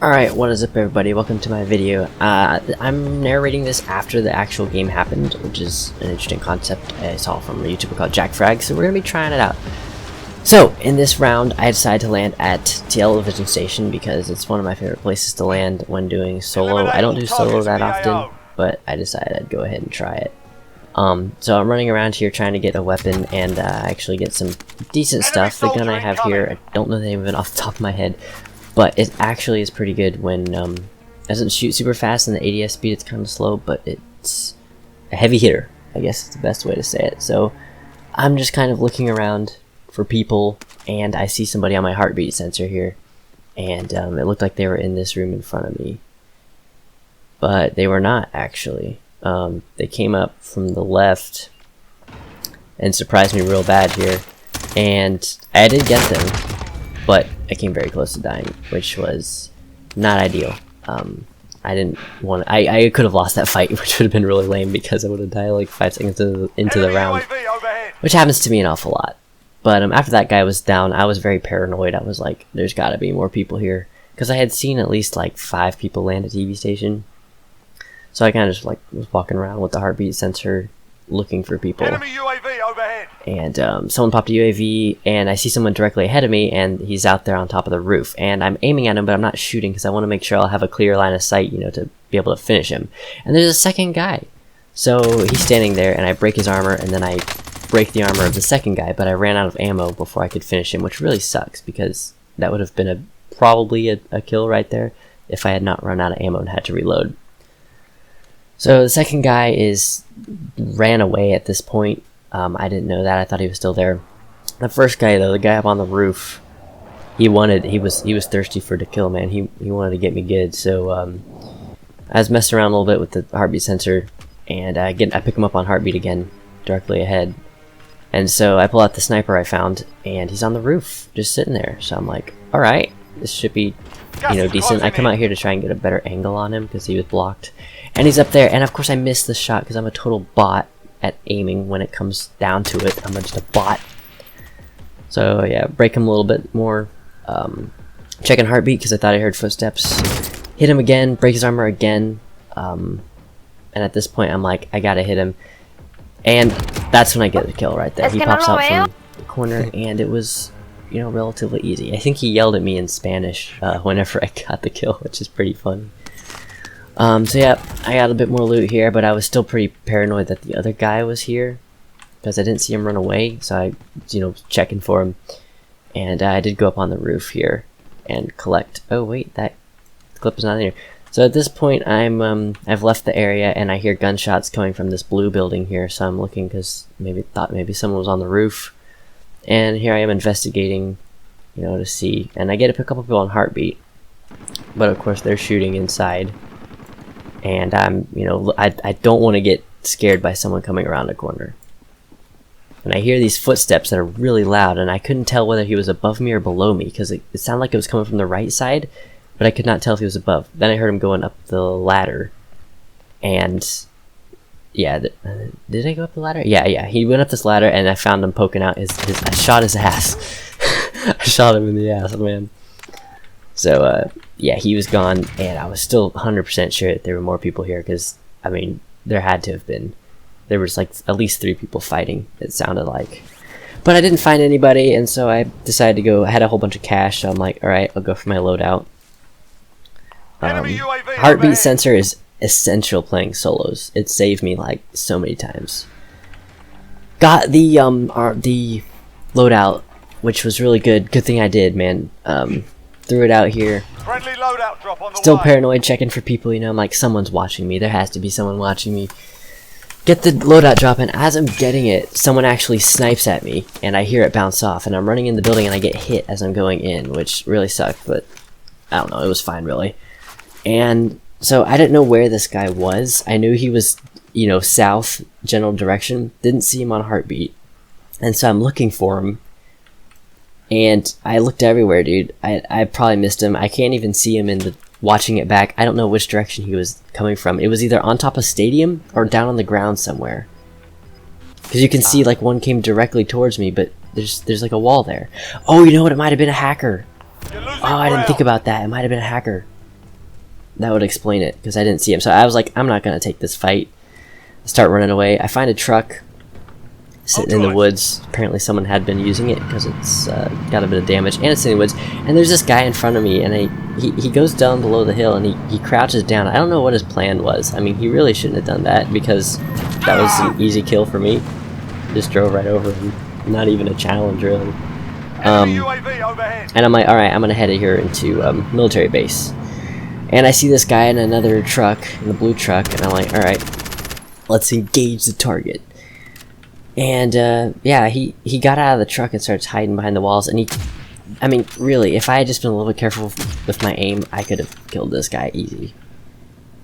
Alright, what is up everybody? Welcome to my video. I'm narrating this after the actual game happened, which is an interesting concept I saw from a YouTuber called Jack Frag, so we're going to be trying it out. So, in this round, I decided to land at Television Station because it's one of my favorite places to land when doing solo. I don't do solo that often, but I decided I'd go ahead and try it. So I'm running around here trying to get a weapon and actually get some decent stuff. The gun I have here, I don't know the name of it off the top of my head, but it actually is pretty good when it doesn't shoot super fast and the ADS speed it's kind of slow, but it's a heavy hitter, I guess is the best way to say it. So I'm just kind of looking around for people, and I see somebody on my heartbeat sensor here, and it looked like they were in this room in front of me, but they were not actually. They came up from the left and surprised me real bad here, and I did get them. But I came very close to dying, which was not ideal. I didn't want. I could have lost that fight, which would have been really lame because I would have died like 5 seconds into the round, which happens to me an awful lot. But after that guy was down, I was very paranoid. I was like, "There's got to be more people here," because I had seen at least like 5 people land at TV station. So I kind of just like was walking around with the heartbeat sensor, looking for people. Enemy UAV overhead. And someone popped a UAV, and I see someone directly ahead of me, and he's out there on top of the roof. And I'm aiming at him, but I'm not shooting because I want to make sure I'll have a clear line of sight, you know, to be able to finish him. And there's a second guy. So he's standing there, and I break his armor, and then I break the armor of the second guy, but I ran out of ammo before I could finish him, which really sucks because that would have been probably a kill right there if I had not run out of ammo and had to reload. So the second guy ran away at this point. I didn't know that. I thought he was still there. The first guy though, the guy up on the roof, he was thirsty for the kill, man. He wanted to get me good. So I was messing around a little bit with the heartbeat sensor, and I pick him up on heartbeat again, directly ahead. And so I pull out the sniper I found, and he's on the roof, just sitting there. So I'm like, all right, this should be, you know, decent. I come out here to try and get a better angle on him because he was blocked. And he's up there, and of course I missed the shot because I'm a total bot at aiming when it comes down to it. I'm just a bot. So yeah, break him a little bit more. Checking heartbeat because I thought I heard footsteps. Hit him again, break his armor again. And at this point I'm like, I gotta hit him. And that's when I get the kill right there. He pops out from the corner, and it was, you know, relatively easy. I think he yelled at me in Spanish whenever I got the kill, which is pretty funny. So yeah, I got a bit more loot here, but I was still pretty paranoid that the other guy was here because I didn't see him run away, so I, you know, checking for him. And I did go up on the roof here and collect. Oh wait, that clip is not in here. So at this point, I've left the area, and I hear gunshots coming from this blue building here. So I'm looking because thought maybe someone was on the roof, and here I am investigating, you know, to see. And I get to pick up a people on heartbeat, but of course they're shooting inside. And I'm, you know, I don't want to get scared by someone coming around a corner. And I hear these footsteps that are really loud, and I couldn't tell whether he was above me or below me because it sounded like it was coming from the right side, but I could not tell if he was above. Then I heard him going up the ladder, and yeah, did I go up the ladder? Yeah, he went up this ladder, and I found him poking out I shot his ass. I shot him in the ass, man. So, yeah, he was gone, and I was still 100% sure that there were more people here, because, I mean, there had to have been. There was, like, at least 3 people fighting, it sounded like. But I didn't find anybody, and so I decided to go. I had a whole bunch of cash, so I'm like, alright, I'll go for my loadout. Heartbeat sensor is essential playing solos. It saved me, like, so many times. Got the loadout, which was really good. Good thing I did, man. Threw it out here. Friendly loadout drop on the Still way. paranoid, checking for people, you know. I'm like, someone's watching me. There has to be someone watching me. Get the loadout drop, and as I'm getting it, someone actually snipes at me, and I hear it bounce off, and I'm running in the building, and I get hit as I'm going in, which really sucked, but I don't know, it was fine, really. And so I didn't know where this guy was. I knew he was, you know, south, general direction. Didn't see him on heartbeat. And so I'm looking for him. And I looked everywhere, dude. I probably missed him. I can't even see him watching it back. I don't know which direction he was coming from. It was either on top of stadium or down on the ground somewhere. Because you can see, like, one came directly towards me, but there's like a wall there. Oh, you know what? It might have been a hacker. Oh, I didn't think about that. It might have been a hacker. that would explain it, because I didn't see him. So I was like, I'm not gonna take this fight. Start running away. I find a truck sitting in the woods. Apparently someone had been using it because it's got a bit of damage, and it's in the woods. And there's this guy in front of me, and he goes down below the hill, and he crouches down. I don't know what his plan was. I mean, he really shouldn't have done that, because that was an easy kill for me. Just drove right over him. Not even a challenge, really. UAV overhead. And I'm like, alright, I'm gonna head here into military base. And I see this guy in another truck, in the blue truck, and I'm like, alright, let's engage the target. And yeah, he got out of the truck and starts hiding behind the walls, and I mean, really, if I had just been a little bit careful with my aim, I could have killed this guy easy.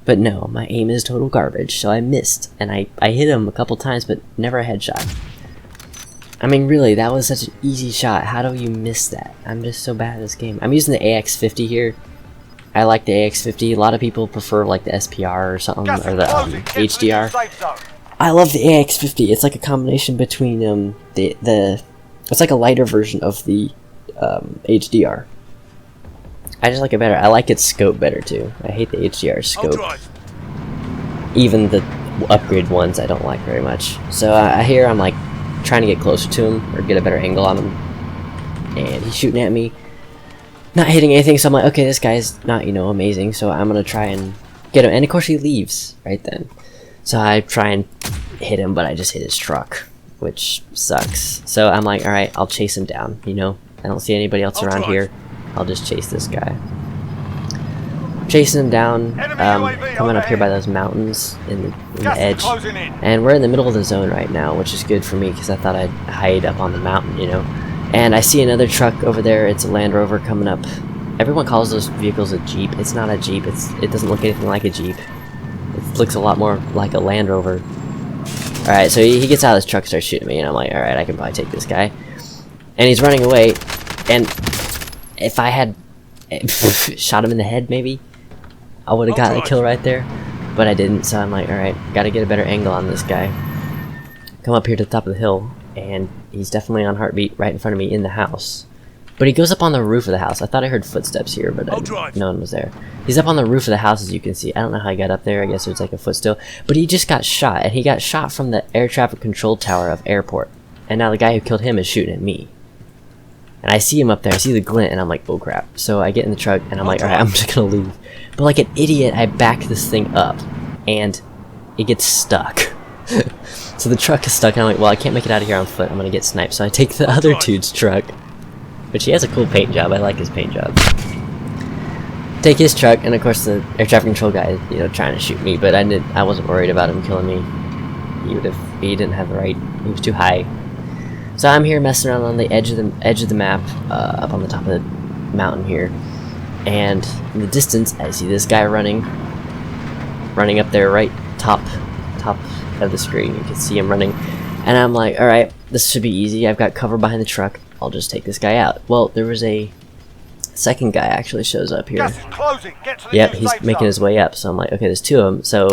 But no, my aim is total garbage, so I missed, and I hit him a couple times, but never a headshot. I mean, really, that was such an easy shot. How do you miss that? I'm just so bad at this game. I'm using the AX50 here. I like the AX50. A lot of people prefer like the SPR or something, or the HDR. I love the AX50. It's like a combination between it's like a lighter version of the HDR. I just like it better. I like its scope better too. I hate the HDR scope. Even the upgrade ones I don't like very much. So here I'm like trying to get closer to him or get a better angle on him, and he's shooting at me, not hitting anything. So I'm like, okay, this guy's not, you know, amazing. So I'm gonna try and get him, and of course he leaves right then. So I try and hit him, but I just hit his truck, which sucks. So I'm like, alright, I'll chase him down, you know? I don't see anybody else around here. I'll just chase this guy. Chasing him down, coming up here by those mountains in the edge. And we're in the middle of the zone right now, which is good for me, because I thought I'd hide up on the mountain, you know? And I see another truck over there. It's a Land Rover coming up. Everyone calls those vehicles a Jeep. It's not a Jeep. It doesn't look anything like a Jeep. It looks a lot more like a Land Rover. Alright, so he gets out of this truck and starts shooting me, and I'm like, alright, I can probably take this guy. And he's running away, and if I had shot him in the head, maybe, I would have gotten a kill right there. But I didn't, so I'm like, alright, gotta get a better angle on this guy. Come up here to the top of the hill, and he's definitely on heartbeat right in front of me in the house. But he goes up on the roof of the house. I thought I heard footsteps here, but no one was there. He's up on the roof of the house, as you can see. I don't know how he got up there. I guess it was like a footstool. But he just got shot, and he got shot from the air traffic control tower of airport. And now the guy who killed him is shooting at me. And I see him up there. I see the glint, and I'm like, oh crap. So I get in the truck, and I'm like, alright, I'm just gonna leave. But like an idiot, I back this thing up, and it gets stuck. So the truck is stuck, and I'm like, well, I can't make it out of here on foot. I'm gonna get sniped. So I take the other dude's truck, which he has a cool paint job. I like his paint job. Take his truck, and of course the air traffic control guy is, you know, trying to shoot me, but I wasn't worried about him killing me. He didn't have the right. He was too high. So I'm here messing around on the edge of the map, up on the top of the mountain here, and in the distance I see this guy running up there, right top of the screen. You can see him running, and I'm like, all right, this should be easy. I've got cover behind the truck. I'll just take this guy out. Well, there was a second guy actually shows up here. Yep, he's making his way up. So I'm like, okay, there's two of them. So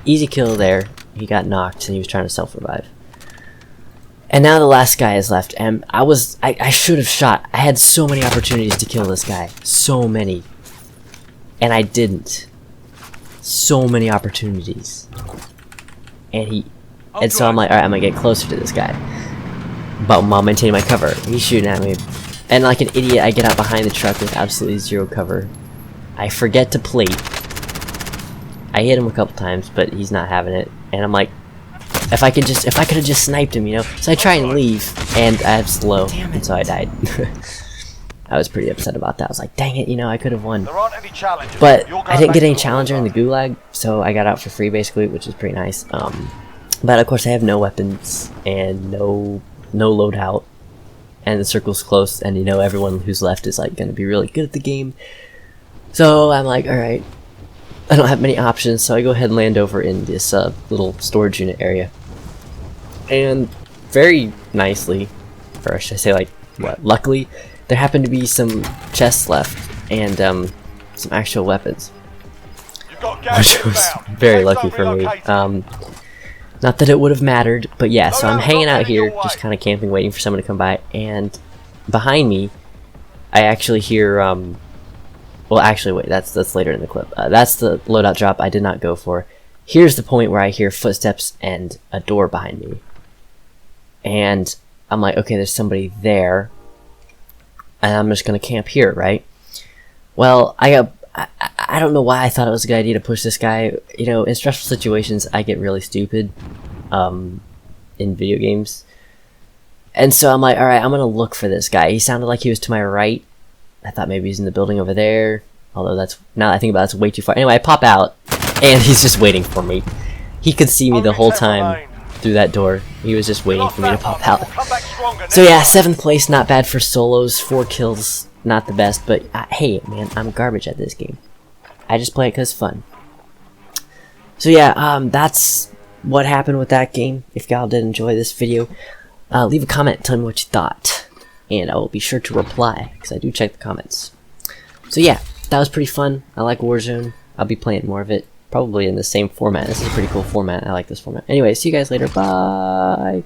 easy kill there. He got knocked, and he was trying to self-revive. And now the last guy is left, and I should have shot. I had so many opportunities to kill this guy. So many. And I didn't. So many opportunities. And so I'm like, alright, I'm gonna get closer to this guy. But while maintaining my cover. He's shooting at me. And like an idiot, I get out behind the truck with absolutely zero cover. I forget to plate. I hit him a couple times, but he's not having it. And I'm like, if I could have just sniped him, you know? So I try and leave, and I have slow, and so I died. I was pretty upset about that. I was like, dang it, you know, I could have won. There aren't any challenges. But I didn't get any challenger in the gulag, so I got out for free basically, which is pretty nice. But of course I have no weapons and no loadout, and the circle's close, and you know everyone who's left is like gonna be really good at the game. So I'm like, alright, I don't have many options, so I go ahead and land over in this little storage unit area. And very nicely, or should I say like, what, luckily, there happened to be some chests left, and some actual weapons. Which was very lucky for me. Not that it would have mattered, but yeah, so I'm hanging out here, just kind of camping, waiting for someone to come by, and behind me, I actually hear Well, actually, wait, that's later in the clip. That's the loadout drop I did not go for. Here's the point where I hear footsteps and a door behind me. And I'm like, okay, there's somebody there. And I'm just gonna camp here, right? Well, I don't know why I thought it was a good idea to push this guy. You know, in stressful situations, I get really stupid in video games. And so I'm like, alright, I'm gonna look for this guy. He sounded like he was to my right. I thought maybe he's in the building over there. Although that's, now that I think about it, that's way too far. Anyway, I pop out, and he's just waiting for me. He could see me the whole time through that door. He was just waiting for me to pop out. So yeah, 7th place, not bad for solos. 4 kills, not the best. But hey, man, I'm garbage at this game. I just play it because it's fun. So yeah, that's what happened with that game. If y'all did enjoy this video, leave a comment, tell me what you thought. And I will be sure to reply, because I do check the comments. So yeah, that was pretty fun. I like Warzone. I'll be playing more of it, probably in the same format. This is a pretty cool format. I like this format. Anyway, see you guys later. Bye!